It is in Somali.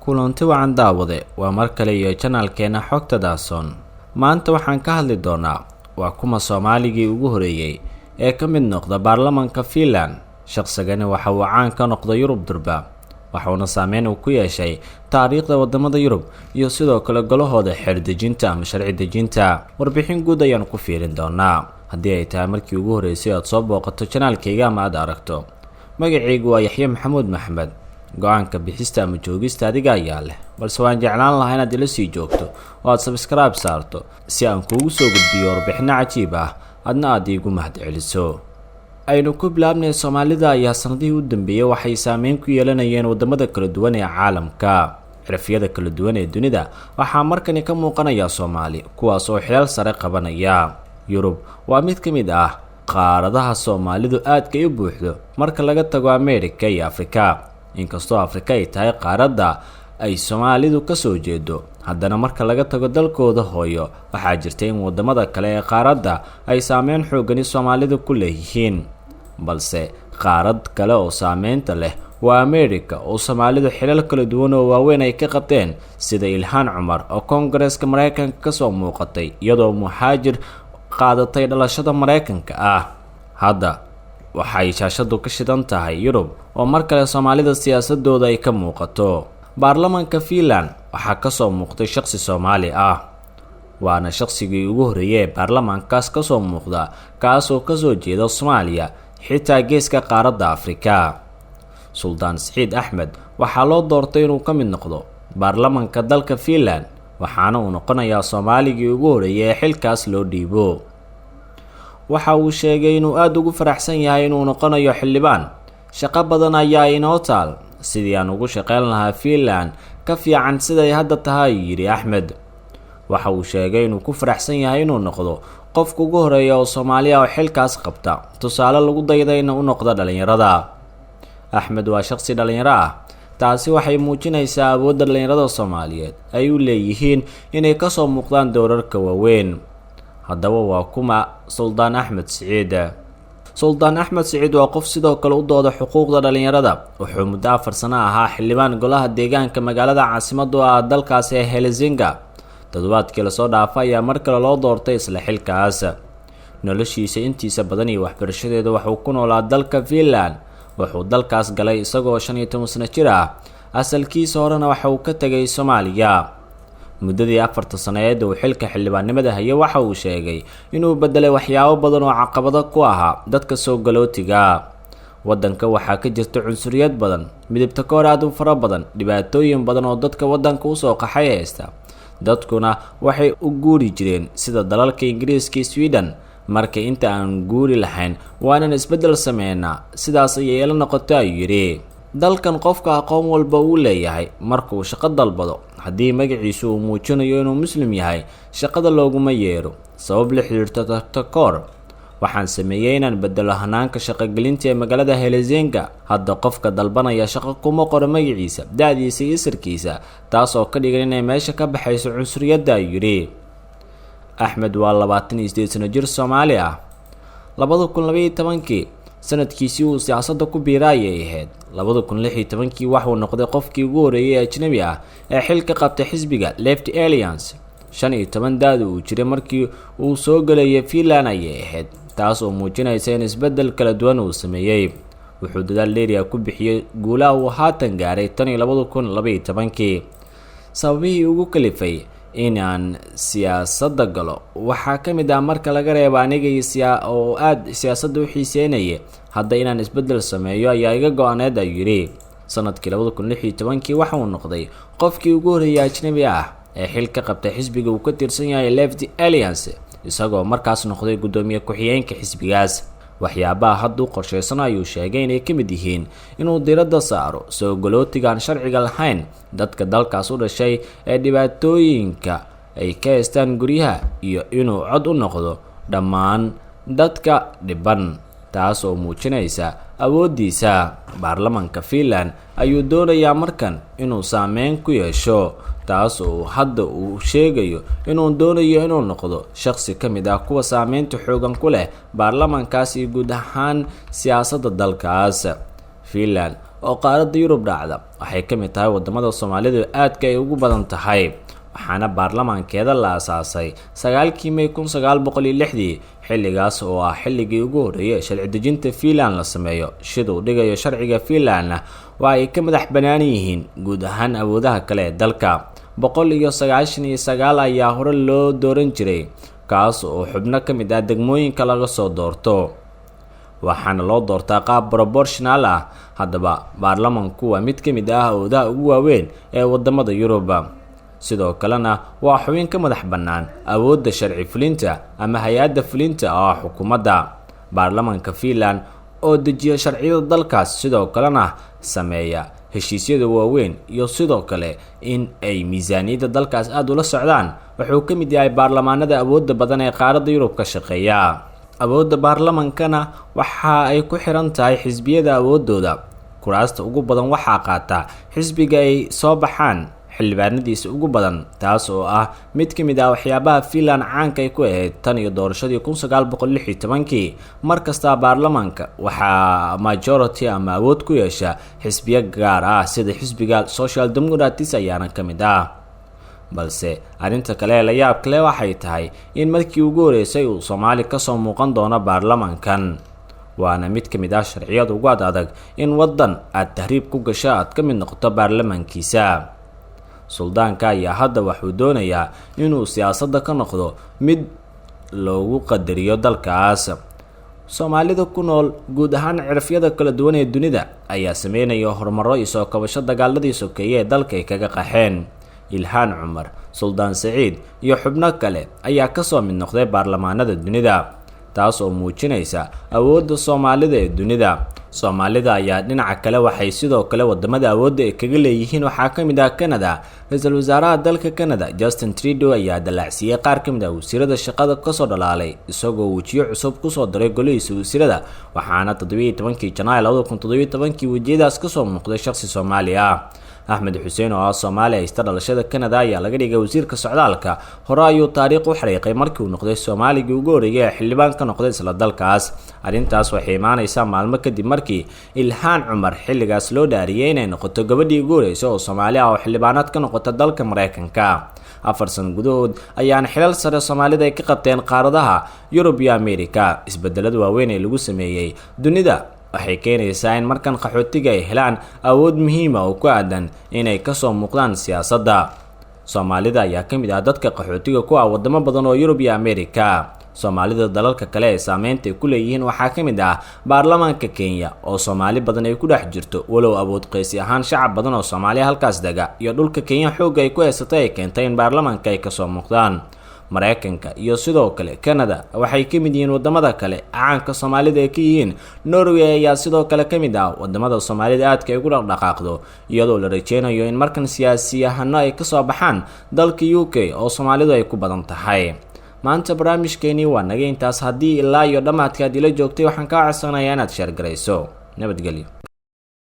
kulanti wacan daawade waa mar kale iyo channelkeena xogta daason maanta waxaan ka hadli doonaa waa kuma Soomaaligii ugu horeeyay ee ka mid noqda baarlamaanka Finland shaqsigani waxa uu caan ka noqday Yurub durba waxaana saameyn uu ku yeeshay taariikhda wadamada Yurub iyo sidoo kale golahooda xeer-dejinta ama sharci dejinta warbixin guud ayaan ku fiirin doonaa haddii ay tahay markii ugu horeysay aad soo booqato channelkayga ama aad aragto magacaygu waa Yaxye Maxamuud Maxamed go'aanka bixista ama joogista adiga ayaa leh balse waan jeclaan lahaa inaad ila sii joogto oo aad subscribe saarto si aan kuugu soo gudbiyo warbixino cajiib ah adna aad iigu mahadceliso aynu ku bilaabnay Soomaalida ayaa sanadihii u dambeeyay waxay saameyn ku yeelanayeen wadamada kala duwan ee caalamka xirfiyada kala duwan ee dunida waxaa markani ka muuqanaya Soomaali kuwaas oo xilal sare qabanaya Yurub waa mid ka mid ah qaaradaha Soomaalidu aad ka buuxdo marka laga tago Ameerika iyo Afrika inkastoo Afrika ay tahay qaaradda ay Soomaalidu ka soo jeedo haddana marka laga tago dalkooda hooyo waxaa jirta in wadamada kale ee qaaradda ay saameyn xooggan Soomaalidu ku leeyihiin balse qaarad kale oo saameynta leh waa Ameerika oo Soomaalidu xilal kala duwan oo waaweyn ay ka qabteen sida Ilhaan Cumar oo Koongareeska Mareykanka ka soo muuqatay iyadoo muhaajir qaadatay dhalashada Mareykanka ah hadda waxay shaashadu ka shidan tahay Yurub oo mar kale Soomaalida siyaasadooda ay ka muuqato baarlamaanka Finland waxaa ka soo muuqday shaqsi Soomaali ah waana shaqsigii ugu horeeyay baarlamaankaas ka soo muuqda kaas oo ka soo jeeda Soomaaliya xitaa geeska qaaradda Afrika Sultan Saciid Axmed waxaa loo doortay inuu ka mid noqdo baarlamaanka dalka Finland waxaana uu noqonayaa Soomaaligii ugu horeeyay ee xilkaas loo dhiibo waxa uu sheegay inuu aad ugu faraxsan yahay inuu noqonayo xildhibaan shaqo badan ayaa inoo taal sidii aan ugu shaqeyn lahaa Finland ka fiican siday hadda tahay yiri Axmed waxa uu sheegay inuu ku faraxsan yahay inuu noqdo qofka ugu horeeya oo Soomaaliya oo xilkaas qabta tusaale lagu daydayna u noqda dhalinyarada Axmed waa shaqsi dhalinyaro ah taasi waxay muujinaysaa awoodda dhalinyarada Soomaaliyeed ay u leeyihiin inay ka soo muuqdaan doorarka waaweyn haddaba waa kuma Sultan Axmed Saciid Sultan Axmed Saciid waa qof sidoo kale u dooda xuquuqda dhalinyarada wuxuu muddo 4 sano ahaa xildhibaan golaha deegaanka magaalada caasimadda ah dalkaas ee Helsinki toddobaadkii la soo dhaafay ayaa mar kale loo doortay isla xilkaas noloshiisa intiisa badan iyo waxbarashadeeda wuxuu ku noolaa dalka Finland wuxuu dalkaas galay isagoo 15 sano jir ah asalkiisa horena waxa uu ka tagay Soomaaliya muddadii 4 sanadeed oo xilka xildhibaannimada hayay waxa uu sheegay inuu bedelay waxyaabo badan oo caqabado ku ahaa dadka soo galootiga wadanka waxaa ka jirta cunsuriyad badan midabta koor aad u fara badan dhibaatooyin badan oo dadka wadanka u soo qaxay haysta dadkuna waxay u guuri jireen sida dalalka Ingiriiska iyo Sweden marka inta aan guuri lahayn waanan isbedel sameynaa sidaas ayay la noqotay yiri dalkan qofka aqoon walba uu leeyahay markuu shaqo dalbado haddii magaciisu uu muujinayo inuu muslim yahay shaqada looguma yeero sabab la xiriirta takoor waxaan sameeyay inaan bedelo hanaanka shaqo gelinta ee magaalada Helsinki hadda qofka dalbanaya shaqo kuma qoro magaciisa da'diisa iyo sirkiisa taas oo ka dhigan inay meesha ka baxayso cunsuriyadda yiri Axmed waa 28 sano jir Soomaali ah 2012 sanadkiisii uu siyaasadda ku biirayay ahayd 2016 waxuu noqday qofkii ugu horeeyay ajnabi ah ee xilka qabtay xisbiga Left Alliance 15 daadu uu jiray markii uu soo galayay Finland ayay ahayd taas oo muujinaysa in isbedel kala duwan uu sameeyay wuxuu dadaal dheer ku bixiyay guulaha uu haatan gaaray tan 2012 sababihii ugu kalifay in aan siyaasadda galo waxaa ka mid ah marka laga reebo aniga oo aad siyaasadda u xiiseynayay hadda inaan isbedel sameeyo ayaa iga go'aaneed yiri sanadkii 2016 waxa uu noqday qofkii ugu horeeyay ajnabi ah ee xilka qabtay xisbiga uu ka tirsan yahay Left Alliance isagoo markaas noqday gudoomiye ku-xigeenka xisbigaas waxyaabaha hadda u qorsheysan ayuu sheegay inay ka mid yihiin inuu diiradda saaro soo galootigaan sharciga lahayn dadka dalkaas u dhashay ee dhibaatooyinka ay ka haystaan guryaha iyo inuu cod u noqdo dhammaan dadka dhiban taas oo muujinaysa awoodiisa baarlamaanka Finland ayuu doonayaa markan inuu saameyn ku yeesho taas oo hadda uu sheegayo inuu doonayo inuu noqdo shaqsi ka mid ah kuwa saameynta xoogan ku leh baarlamaankaas iyo guud ahaan siyaasadda dalkaas Finland oo qaaradda Yurub dhacda waxay ka mid tahay wadamada Soomaalidu aadka ay ugu badan tahay, waxaana baarlamaankeeda la aasaasay 9 May 1906 xilligaas oo ah xilligii ugu horeeyay sharci dejinta Finland la sameeyo. Sidoo dhigayo sharciga Finland waa ay ka madax banaan yihiin guud ahaan awoodaha kale ee dalka. 199 ayaa hore loo dooran jiray, kaas oo xubno ka mid ah degmooyinka laga soo doorto, waxaana loo doortaa qaab proportional ah. Haddaba baarlamaanku waa mid ka mid ah awoodaha ugu waaweyn ee wadamada Yurub, sidoo kalena waa xubin ka madax bannaan awoodda sharci fulinta ama hay'adda fulinta oo xukuumadda. Baarlamaanka Finland oo dejiya sharciyada dalkaas sidoo kalena sameeya heshiisyada waaweyn iyo sidoo kale in ay miisaaniyadda dalkaas aad ula socdaan, wuxuu ka mid yahay baarlamaanada awoodda badan ee qaaradda Yurub ka shaqeeya. Awoodda baarlamaankana waxa ay ku xiran tahay xisbiyada awoodooda. Kuraasta ugu badan waxaa qaata xisbiga ay soo baxaan xildhibaanadiisa ugu badan, taas oo ah mid ka mid ah waxyaabaha Finland caanka ay ku ahayd tan iyo doorashadii 1916. markasta baarlamaanka waxaa majority ama awood ku yeesha xisbiyo gaar ah sida xisbiga Social Democrats ayaana ka mid ah. balse arinta kale la yaab kale waxay tahay in markii ugu horeysay uu Soomaali ka soo muuqan doono baarlamaankan, waana mid ka mid ah sharciyada ugu adag in wadan aad tahriib ku gasho aad ka mid noqoto baarlamaankiisa. Suldaanka ayaa hadda wuxuu doonayaa inuu siyaasadda ka noqdo mid loogu qadariyo dalkaas. Soomaalida ku nool guud ahaan cirifyada kala duwan ee dunida ayaa sameynaya horumaro iyo soo kabasho dagaaladii sokeeye ee dalka ay kaga qaxeen. Ilhaan Cumar, Suldaan Saciid iyo xubno kale ayaa ka soo mid noqday baarlamaanada dunida, taas oo muujinaysa awoodda Soomaalida ee dunida. Soomaalida ayaa dhinaca kale waxay sidoo kale wadamada awoodda ay kaga leeyihiin waxaa ka mid ah Canada. Ra'iisul Wasaaraha dalka Canada Justin Trudeau ayaa dalacsiyay qaar ka mid ah wasiirada shaqada ka soo dhalaalay, isagoo wajiyo cusub ku soo daray golihiisa wasiirada, waxaana 17 Janaayo 2017 wajiyadaas ka soo muuqday shakhsi Soomaali ah. Axmed Xuseen oo ah Soomaali haysta dhalashada Canada ayaa laga dhigay wasiirka socdaalka. Hore ayuu taariikh u xariiqay markii uu noqday Soomaaligii ugu horeeyay ee xildhibaan ka noqday isla dalkaas. Arrintaas waxay imaanaysaa maalmo kadib markii Ilhaan Cumar xilligaas loo dhaariyay inay noqoto gabadhii ugu horeysay oo Soomaali ah oo xildhibaanad ka noqota dalka Mareykanka. 4 sano gudahood ayaana xilal sare Soomaalida ay ka qabteen qaaradaha Yurub iyo Ameerika. Isbedelada waaweyn ee lagu sameeyay dunida waxay keenaysaa in markan qaxootiga ay helaan awood muhiim ah oo ku aadan inay ka soo muuqdaan siyaasadda. Soomaalida ayaa ka mid ah dadka qaxootiga ku ah wadamo badan oo Yurub iyo Ameerika. Soomaalida dalalka kale ee saameynta ay ku leeyihiin waxaa ka mid ah baarlamaanka Kenya oo Soomaali badan ay ku dhex jirto, walow awood qeysi ahaan shacab badan oo Soomaali halkaas dega iyo dhulka Kenya xoog ay ku haysatay ay keentay in baarlamaanka ay ka soo muuqdaan. Mareykanka iyo sidoo kale Canada waxay ka mid yihiin wadamada kale caanka Soomaalida ay ka yihiin. Norway ayaa sidoo kale ka mid ah wadamada Soomaalida aadka ay ugu dhaqaaqdo, iyadoo la rajeynayo in markan siyaasiyahano ay ka soo baxaan dalka UK oo Soomaalidu ay ku badan tahay. maanta barnaamijkeeni waa naga intaas. haddii ilaa iyo dhamaadka aad ila joogtay waxaan kaa codsanayaa inaad share garayso. nabadgelyo.